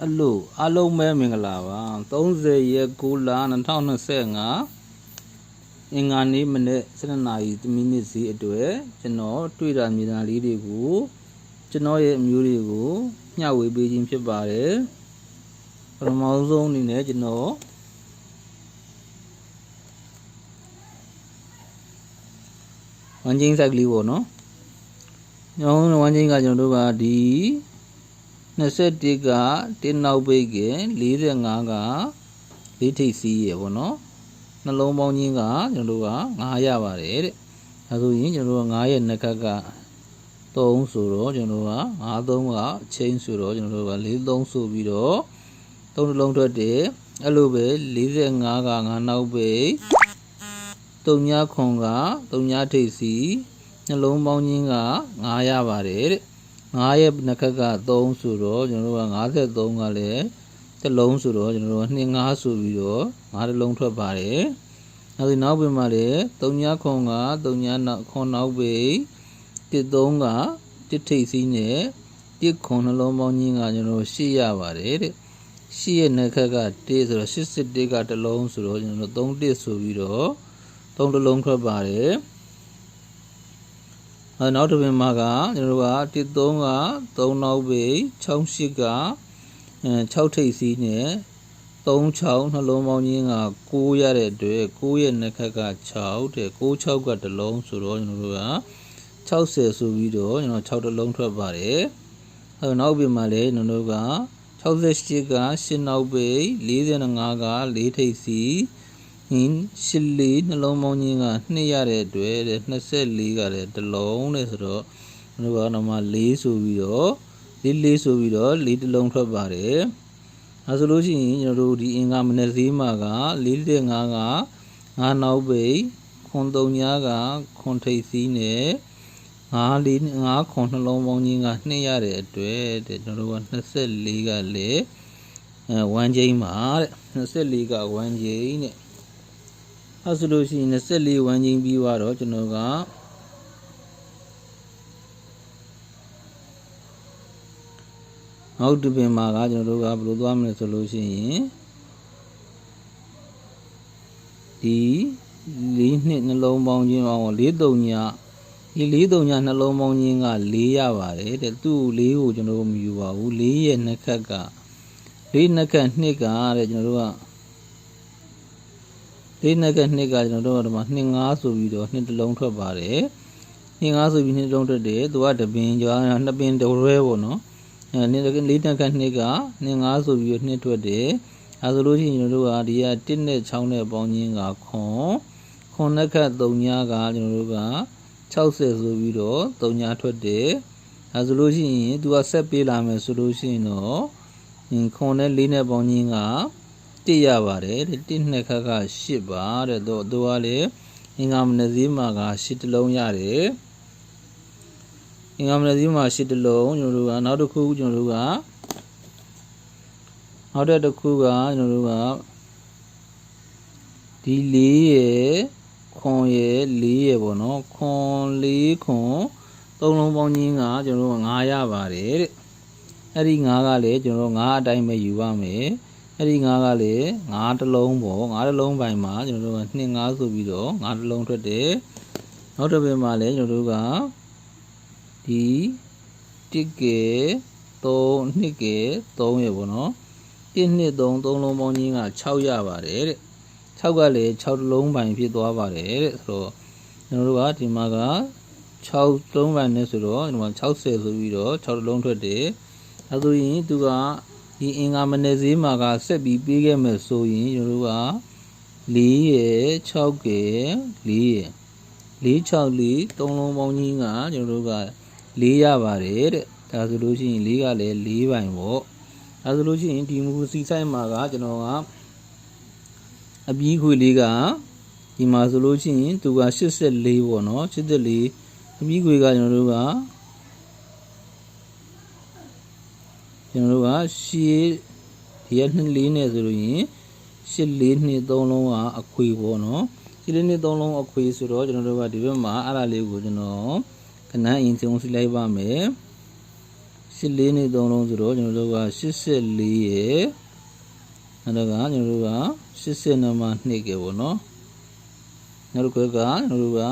အလုံးမဲမင်္ဂလာပါ30ရက်9လ2025အင်္ဂါနေ့မနေ့7:00 နာရီမိနစ်စီအတွက်ကျွန်တော်တွေ့တာမြင်တာလေးတွေကိုကျွန်တော်ရဲ့အမျိုးတွေကိုမျှဝေပေးခြင်းဖြစ်ပါတယ်ပထမဆုံးအနေနဲ့ကျွန်တော်ဝန်ချင်းဆိုင်ကလေးပေါ့နော်ညောင်းဝန်ချင်းကကျွန်တော်တို့ကဒီ21က1နောက်ပိတ်က45က4ထိပ်စီးရပေါ့နော်နှလုံးပေါင်းချင်းကကျွန်တော်တို့က9ရပါတယ်တဲ့ဒါဆိုရင်ကျွန်တော်တို့က9ရဲ့နှစ်ခက်က3ဆိုတော့ကျွန်တော်တို့က53ကအချင်းဆိုတော့ကျွန်တော်တို့က43ဆိုပြီးတော့3လုံးထွက်တယ်အဲ့လိုပဲ45က9နောက်ပိတ်3ညခွန်က3ညထိပ်စီးနှလုံးပေါင်းချင်းက9ရပါတယ်တဲ့9ရဲ့နှစ်ခက်က3ဆိုတော့ကျွန်တော်တို့က53ကလည်းတစ်လုံးဆိုတော့ကျွန်တော်တို့က2 5ဆိုပြီးတော့9တစ်လုံးထွက်ပါတယ်အဲဒီနောက်ပြင်မှာလည်း3ညခွန်က3ညခွန်နောက်ပေ13က1ထိပ်စီးနဲ့1ခွန်နှလုံးပေါင်းချင်းကကျွန်တော်တို့8ရပါတယ်တဲ့8ရဲ့နှစ်ခက်က1ဆိုတော့81ကတစ်လုံးဆိုတော့ကျွန်တော်တို့3 1ဆိုပြီးတော့3တစ်လုံးထွက်ပါတယ်နောက်တစ်ပင်မှာကကျွန်တော်တို့က13က3နောက်ပေ68က6ထိပ်စီးနဲ့36နှလုံးပေါင်းချင်းက9ရတဲ့အတွက်9ရဲ့နှစ်ခက်က6တဲ့96ကတစ်လုံးဆိုတော့ကျွန်တော်တို့က60ဆိုပြီးတော့ကျွန်တော်6တစ်လုံးထွက်ပါတယ်နောက်ပြင်မှာလည်းကျွန်တော်တို့က68က8နောက်ပေ45က4ထိပ်စီး84နှလုံးပေါင်းချင်းက2ရတဲ့အတွက်24ကလည်းတစ်လုံးနဲ့ဆိုတော့ကျွန်တော်ကတော့မှ4ဆိုပြီးတော့4ဆိုပြီးတော့4တစ်လုံးထွက်ပါတယ်အဲဆိုလို့ရှိရင်ကျွန်တော်တို့ဒီအင်္ဂါမနက်ဈေးမှာက45က9နောက်ပိတ်ခွန်3ညကခွန်ထိပ်စီးနဲ့9ခွန်နှလုံးပေါင်းချင်းက2ရတဲ့အတွက်တဲ့ကျွန်တော်တို့က24ကလည်း1ချိန်ပါတဲ့24က1ချိန်နဲ့အဲဆိုလို့ရှိရင်24 1ချိန်ပြီးတော့ကျွန်တော်ကနောက်တစ်ပင်မှာကကျွန်တော်တို့ကဘယ်လိုသွားမလဲဆိုလို့ရှိရင်ဒီ4နှစ်နှလုံးပေါင်းချင်းအောင်43ညဒီ43ညနှလုံးပေါင်းချင်းက4ရပါတယ်တဲ့သူ့4ကိုကျွန်တော်တို့မယူပါဘူး4ရဲ့နှစ်ခက်က4နှစ်ခက်2ကတဲ့ကျွန်တော်တို့က4နှစ်ခက်2ကကျွန်တော်တို့ကဒီမှာ2 5ဆိုပြီးတော့2တစ်လုံးထွက်ပါတယ်2 5ဆိုပြီး2တစ်လုံးထွက်တယ်သူကတပင်ကျော်2ပင်တရွဲပေါ့နော်4နှစ်ခက်2က2 5ဆိုပြီးတော့2ထွက်တယ်အဲဆိုလို့ရှိရင်ကျွန်တော်တို့ကဒီက1နဲ့6နဲ့ပေါင်းချင်းကခွန်နှစ်ခက်3ညကကျွန်တော်တို့က60ဆိုပြီးတော့3ညထွက်တယ်အဲဆိုလို့ရှိရင်သူကဆက်ပေးလာမယ်ဆိုလို့ရှိရင်တော့ခွန်နဲ့4နဲ့ပေါင်းချင်းက1ရပါတယ်တဲ့1နှစ်ခက်က8ပါတဲ့သူကလည်းအင်္ဂါမနက်ဈေးမှာက8တစ်လုံးရတယ်အင်္ဂါမနက်ဈေးမှာ8တစ်လုံးကျွန်တော်တို့ကနောက်တစ်ခုကျွန်တော်တို့ကနောက်တစ်ခုကကျွန်တော်တို့ကဒီ4ရယ်ခွန်ရယ်4ရယ်ပေါ့နော်ခွန်4ခွန်3လုံးပေါင်းချင်းကကျွန်တော်တို့9ရပါတယ်တဲ့အဲ့ဒီ9ကလည်းကျွန်တော်တို့9အတိုင်းပဲယူပါမယ်အဲ့ဒီ9ကလည်း9တစ်လုံးပေါ့9တစ်လုံးပိုင်းမှာကျွန်တော်တို့က2 5ဆိုပြီးတော့9တစ်လုံးထွက်တယ်နောက်တစ်ပင်မှာလည်းကျွန်တော်တို့ကဒီ1ကဲ3 2ကဲ3ရပေါ့နော်1 2 3 3လုံးပေါင်းချင်းက6ရပါတယ်တဲ့6ကလည်း6တစ်လုံးပိုင်းဖြစ်သွားပါတယ်တဲ့ဆိုတော့ကျွန်တော်တို့ကဒီမှာက6လုံးပိုင်းနဲ့ဆိုတော့ဒီမှာ60ဆိုပြီးတော့6တစ်လုံးထွက်တယ်အဲဆိုရင်သူကဒီအင်္ဂါမနေ့ဈေးမှာကဆက်ပြီးပေးခဲ့မယ်ဆိုရင်ကျွန်တော်တို့က4ရယ်6ကဲ4ရယ်4 6 4 3လုံးပေါင်းချင်းကကျွန်တော်တို့က4ရပါတယ်တဲ့ဒါဆိုလို့ရှိရင်4ကလည်း4ပိုင်းပေါ့ဒါဆိုလို့ရှိရင်ဒီမူစီဆိုင်မှာကကျွန်တော်ကအပြီးခွေလေးကဒီမှာဆိုလို့ရှိရင်သူက84ပေါ့နော်84အပြီးခွေကကျွန်တော်တို့ကရှေးဒီက24နဲ့ဆိုလို့ရင်84နှစ်3လုံးကအခွေပေါ့နော်84နှစ်3လုံးအခွေဆိုတော့ကျွန်တော်တို့ကဒီဘက်မှာအဲ့ဒါလေးကိုကျွန်တော်ခဏအရင်ဆုံးစီလိုက်ပါမယ် 84နှစ်3လုံးဆိုတော့ကျွန်တော်တို့က84ရဲ့အဲ့ဒါကကျွန်တော်တို့က82မှာ2ကပေါ့နော်နောက်တစ်ခွက်ကကျွန်တော်တို့က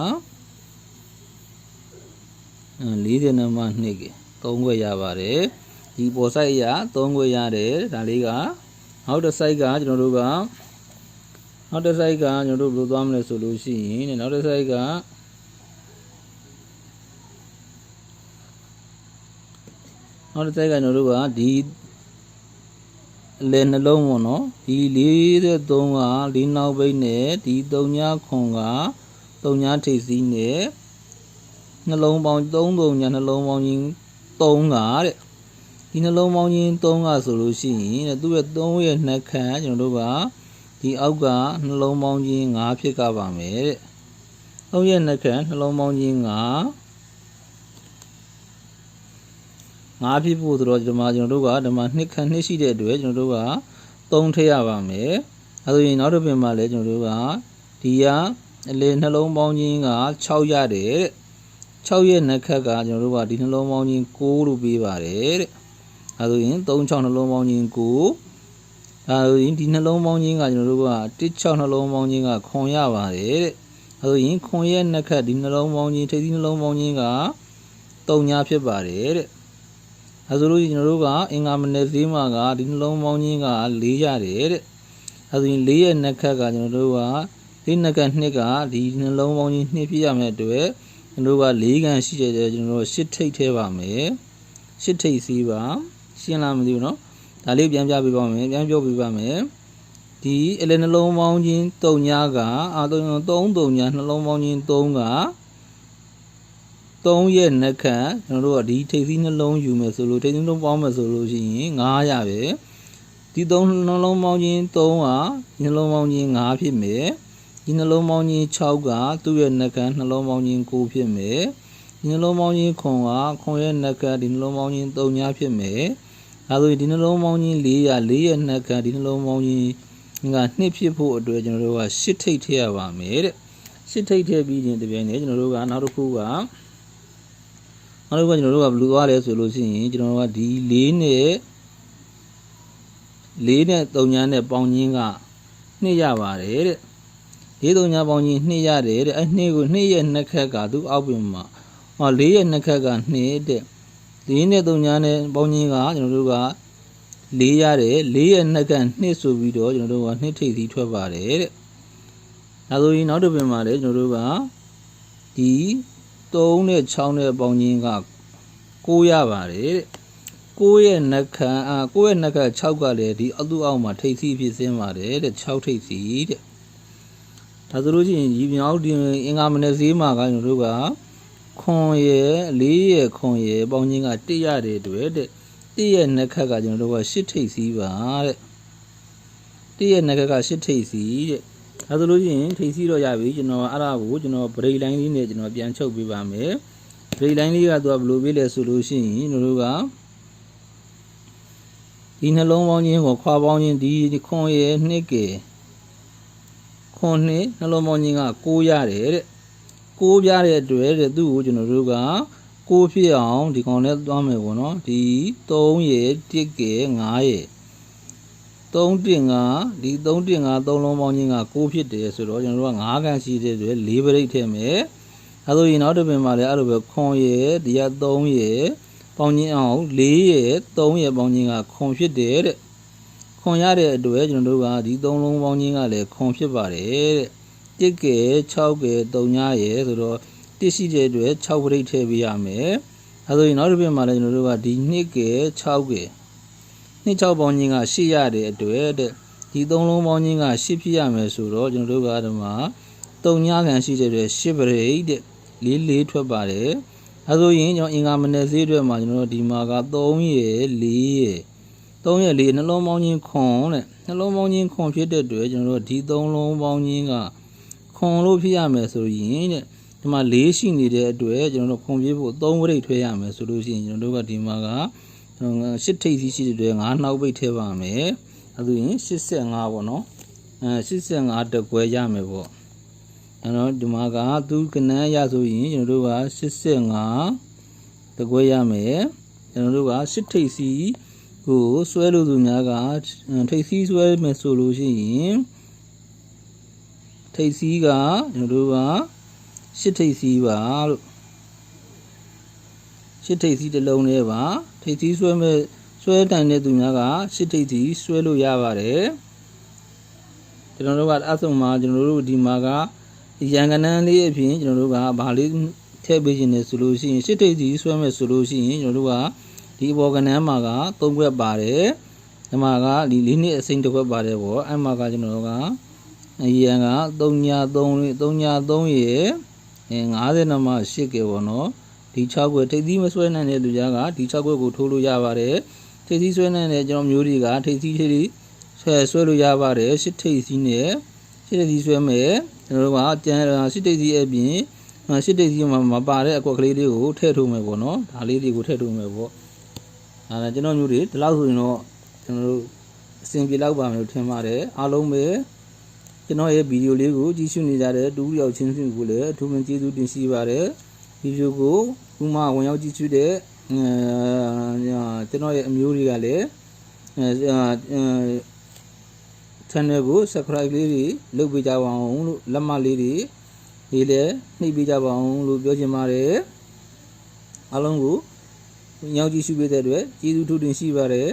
40မှာ2က3ခွက်ရပါတယ်ဒီပေါ် site အရာ3ခွက်ရတယ်ဒါလေးကနောက်တစ် site ကကျွန်တော်တို့ကနောက်တစ် site ကကျွန်တော်တို့ဘယ်လိုသွားမလဲဆိုလို့ရှိရင်နောက်တစ် site ကနောက်တစ် site ကကျွန်တော်တို့ကဒီလေနှလုံးပေါ့နော်ဒီ43က၄နောက်ဘိတ်နဲ့ဒီ3ညခွန်က3ညထိပ်စီးနဲ့နှလုံးပေါင်း3ညနှလုံးပေါင်းချင်း3ကတဲ့ဒီနှလုံးပေါင်းချင်း3ကဆိုလို့ရှိရင်သူ့ရဲ့3ရဲ့နှက်ခမ်းကျွန်တော်တို့ကဒီအောက်ကနှလုံးပေါင်းချင်း5ဖြစ်ကပါမယ်တဲ့3ရဲ့နှက်ခမ်းနှလုံးပေါင်းချင်း5ဖြစ်ဖို့ဆိုတော့ဒီမှာကျွန်တော်တို့ကဒီမှာ2ခန့်2ရှိတဲ့အတွက်ကျွန်တော်တို့က3ထည့်ရပါမယ်အဲဆိုရင်နောက်တစ်ပင်မှာလည်းကျွန်တော်တို့ကဒီကအလေနှလုံးပေါင်းချင်းက6ရတယ်တဲ့6ရဲ့နှက်ခက်ကကျွန်တော်တို့ကဒီနှလုံးပေါင်းချင်း9လို့ပေးပါတယ်တဲ့အဲဆိုရင်36နှလုံးပေါင်းချင်း9အဲဆိုရင်ဒီနှလုံးပေါင်းချင်းကကျွန်တော်တို့က16နှလုံးပေါင်းချင်းကခွန်ရပါတယ်တဲ့အဲဆိုရင်ခွန်ရဲ့နှက်ခက်ဒီနှလုံးပေါင်းချင်းထိပ်သီးနှလုံးပေါင်းချင်းက3ညဖြစ်ပါတယ်တဲ့အဲဆိုလို့ကျွန်တော်တို့ကအင်္ဂါမနယ်ဈေးမှာကဒီနှလုံးပေါင်းချင်းက4ရတယ်တဲ့အဲဆိုရင်4ရဲ့နှက်ခက်ကကျွန်တော်တို့က4နှက်က2ကဒီနှလုံးပေါင်းချင်း2ဖြစ်ရမယ့်အတွက်ကျွန်တော်တို့က4ကန်ရှိတဲ့ကျွန်တော်တို့8ထိပ်ထဲပါမယ်8ထိပ်စီးပါရှင်းလားမသိဘူးเนาะဒါလေးပြန်ပြပေးပါမယ်ပြန်ပြောပေးပါမယ်ဒီအလေနှလုံးပေါင်းချင်း3ညက3ညနှလုံးပေါင်းချင်း3က3ရဲ့နှက်ခမ်းကျွန်တော်တို့ကဒီထိပ်စီးနှလုံးယူမယ်ဆိုလို့ထိပ်စီးနှလုံးပေါင်းမယ်ဆိုလို့ရှိရင်9ရပဲဒီ3နှလုံးပေါင်းချင်း3ကနှလုံးပေါင်းချင်း9ဖြစ်မယ်ဒီနှလုံးပေါင်းချင်း6ကသူ့ရဲ့နှက်ခမ်းနှလုံးပေါင်းချင်း9ဖြစ်မယ်ဒီနှလုံးပေါင်းချင်းခွန်ကခွန်ရဲ့နှက်ခမ်းဒီနှလုံးပေါင်းချင်း3ညဖြစ်မယ်အဲဆိုရင်ဒီနှလုံးပေါင်းချင်း4ရဲ့နှက်ခမ်းဒီနှလုံးပေါင်းချင်းက2ဖြစ်ဖို့အတွက်ကျွန်တော်တို့က8ထိပ်ထည့်ရပါမယ်တဲ့8ထိပ်ထည့်ပြီးရင်တပြိုင်တည်းကျွန်တော်တို့ကနောက်တစ်ခုကကျွန်တော်တို့ကဘယ်လိုသွားလဲဆိုလို့ရှိရင်ကျွန်တော်တို့ကဒီ4နဲ့3ညနဲ့ပေါင်းချင်းက2ရပါတယ်တဲ့4 3ညပေါင်းချင်း2ရတယ်တဲ့အဲ2ကို2ရဲ့နှက်ခက်ကသူအောက်ပြင်မှာ4ရဲ့နှက်ခက်က2တဲ့4နဲ့3ညနဲ့ပေါင်းချင်းကကျွန်တော်တို့က4ရတယ်4ရဲ့နှက်က2ဆိုပြီးတော့ကျွန်တော်တို့က2ထိပ်စီထွက်ပါတယ်တဲ့ဒါဆိုရင်နောက်တစ်ပင်မှာလည်းကျွန်တော်တို့ကဒီ3နဲ့6နဲ့ပေါင်းချင်းက9ရပါတယ်တဲ့9ရဲ့နှက်ခမ်း9ရဲ့နှက်က6ကလည်းဒီအတူအောက်မှာထိပ်စီဖြစ်စင်းပါတယ်တဲ့6ထိပ်စီတဲ့ဒါဆိုလို့ရှိရင်ဒီမြောက်ဒီအင်္ဂါမနယ်ဈေးမှာကကျွန်တော်တို့ကခွန်ရဲ့4ရဲ့ခွန်ရဲ့ပေါင်းချင်းက1ရတဲ့အတွက်တဲ့1ရဲ့နှက်ခက်ကကျွန်တော်တို့က8ထိပ်စီပါတဲ့1ရဲ့နှက်က8ထိပ်စီတဲ့ဒါဆိုလို့ရှိရင်ထိပ်စီတော့ရပြီကျွန်တော်အဲ့ဒါကိုကျွန်တော် break line လေးနဲ့ကျွန်တော်ပြန်ချုပ်ပေးပါမယ် break line လေးကသူကဘယ်လိုပေးလဲဆိုလို့ရှိရင်ကျွန်တော်တို့ကဒီနှလုံးပေါင်းချင်းကိုခွာပေါင်းချင်းဒီခွန်ရဲ့2ကခွန်2နှလုံးပေါင်းချင်းက9ရတယ်တဲ့9ပြတဲ့အတွက်တဲ့သူ့ကိုကျွန်တော်တို့က9ဖြစ်အောင်ဒီကောင်နဲ့သွားမယ်ပေါ့နော်ဒီ3ရဲ့1က5ရဲ့3တင်ကဒီ3တင်က3လုံးပေါင်းချင်းက9ဖြစ်တယ်ဆိုတော့ကျွန်တော်တို့က5ကန်ရှိတဲ့အတွက်4ပရိတ်ထည့်မယ်အဲဆိုရင်နောက်တစ်ပင်မှာလည်းအဲ့လိုပဲခွန်ရဲ့ဒီက3ရဲ့ပေါင်းချင်းအောင်4ရဲ့3ရဲ့ပေါင်းချင်းကခွန်ဖြစ်တယ်တဲ့ခွန်ရတဲ့အတွက်ကျွန်တော်တို့ကဒီ3လုံးပေါင်းချင်းကလည်းခွန်ဖြစ်ပါတယ်တဲ့1က6က3ညရဲ့ဆိုတော့1ရှိတဲ့အတွက်6ပရိတ်ထည့်ပေးရမယ်အဲဆိုရင်နောက်တစ်ပင်မှာလည်းကျွန်တော်တို့ကဒီ2က6က6ပေါင်းချင်းက8ရတဲ့အတွက်တဲ့ဒီ3လုံးပေါင်းချင်းက8ဖြစ်ရမယ်ဆိုတော့ကျွန်တော်တို့ကဒီမှာ3ညခံရှိတဲ့အတွက်8ပရိတ်တဲ့4ထွက်ပါတယ်အဲဆိုရင်ကျွန်တော်အင်္ဂါမနယ်ဈေးအတွက်မှာကျွန်တော်တို့ဒီမှာက3ရဲ့4ရဲ့3ရဲ့4နှလုံးပေါင်းချင်းခွန်တဲ့နှလုံးပေါင်းချင်းခွန်ဖြစ်တဲ့အတွက်ကျွန်တော်တို့ဒီ3လုံးပေါင်းချင်းကခွန်လို့ဖြစ်ရမယ်ဆိုရင်တဲ့ဒီမှာ4ရှိနေတဲ့အတွက်ကျွန်တော်တို့ခွန်ပြဖို့3ပရိတ်ထွဲရမယ်ဆိုလို့ရှိရင်ကျွန်တော်တို့ကဒီမှာက8ထိပ်စီးရှိတဲ့အတွက်5နောက်ပိတ်ထည့်ပါမယ်အဲဆိုရင်85ပေါ့နော်85တကွဲရမယ်ပေါ့အဲတော့ဒီမှာကသူကနန်းရဆိုရင်ကျွန်တော်တို့က85တကွဲရမယ် ကျွန်တော်တို့ကစစ်ထိပ်စီးကိုဆွဲလို့သူများကထိပ်စီးဆွဲမယ်ဆိုလို့ရှိရင်ထိပ်စီးကကျွန်တော်တို့ကစစ်ထိပ်စီးပါလို့စစ်ထိပ်စီးတစ်လုံးလေးပါထိပ်စီးဆွဲမဲ့ဆွဲတိုင်တဲ့သူများကစစ်ထိပ်စီးဆွဲလို့ရပါတယ်ကျွန်တော်တို့ကအဆုံမှာကျွန်တော်တို့ဒီမှာကရန်ကနန်းလေးအပြင်ကျွန်တော်တို့ကဘာလေးထည့်ပေးခြင်းလဲဆိုလို့ရှိရင်စစ်ထိပ်စီးဆွဲမဲ့ဆိုလို့ရှိရင်ကျွန်တော်တို့ကဒီအပေါ်ကနန်းမှာက3ခွက်ပါတယ်ဒီမှာကဒီ၄နှစ်အစိမ့်တစ်ခွက်ပါတယ်ပေါ့အဲ့မှာကကျွန်တော်တို့ကအရန်က3ည3ရဲ့50နံပါတ်8ကပေါ့နော်ဒီ6ခွက်ထိပ်သီးမဆွဲနိုင်တဲ့လူများကဒီ6ခွက်ကိုထိုးလို့ရပါတယ်ထိပ်သီးဆွဲနိုင်တဲ့ကျွန်တော်မျိုးတွေကထိပ်သီးဆွဲလို့ရပါတယ်ရှစ်ထိပ်သီးနဲ့ရှစ်ထိပ်သီးဆွဲမယ်ကျွန်တော်တို့ကကျန်ရှစ်ထိပ်သီးအပြင်ရှစ်ထိပ်သီးမှာမပါတဲ့အကွက်ကလေးတွေကိုထည့်ထိုးမယ်ပေါ့နော်ဒါလေးတွေကိုထည့်ထိုးမယ်ပေါ့ဒါကျွန်တော်မျိုးတွေဒီလောက်ဆိုရင်တော့ကျွန်တော်တို့အဆင်ပြေလောက်ပါမယ်လို့ထင်ပါတယ်အားလုံးပဲကျွန်တော်ရဲ့ဗီဒီယိုလေးကိုကြည့်ရှုနေကြတဲ့တူယောက်ချင်းစုကိုလည်းအထူးပဲကျေးဇူးတင်ရှိပါတယ်ဗီဒီယိုကိုဥမာဝင်ရောက်ကြည့်ရှုတဲ့ကျွန်တော်ရဲ့အမျိုးတွေကလည်းchannel ကို subscribe လေးတွေလုပ်ပေးကြပါအောင်လို့လက်မလေးတွေရေးလည်းနှိပ်ပေးကြပါအောင်လို့ပြောချင်ပါတယ်အားလုံးကိုရောက်ကြည့်ရှုပေးတဲ့အတွက်ကျေးဇူးထူးတင်ရှိပါတယ်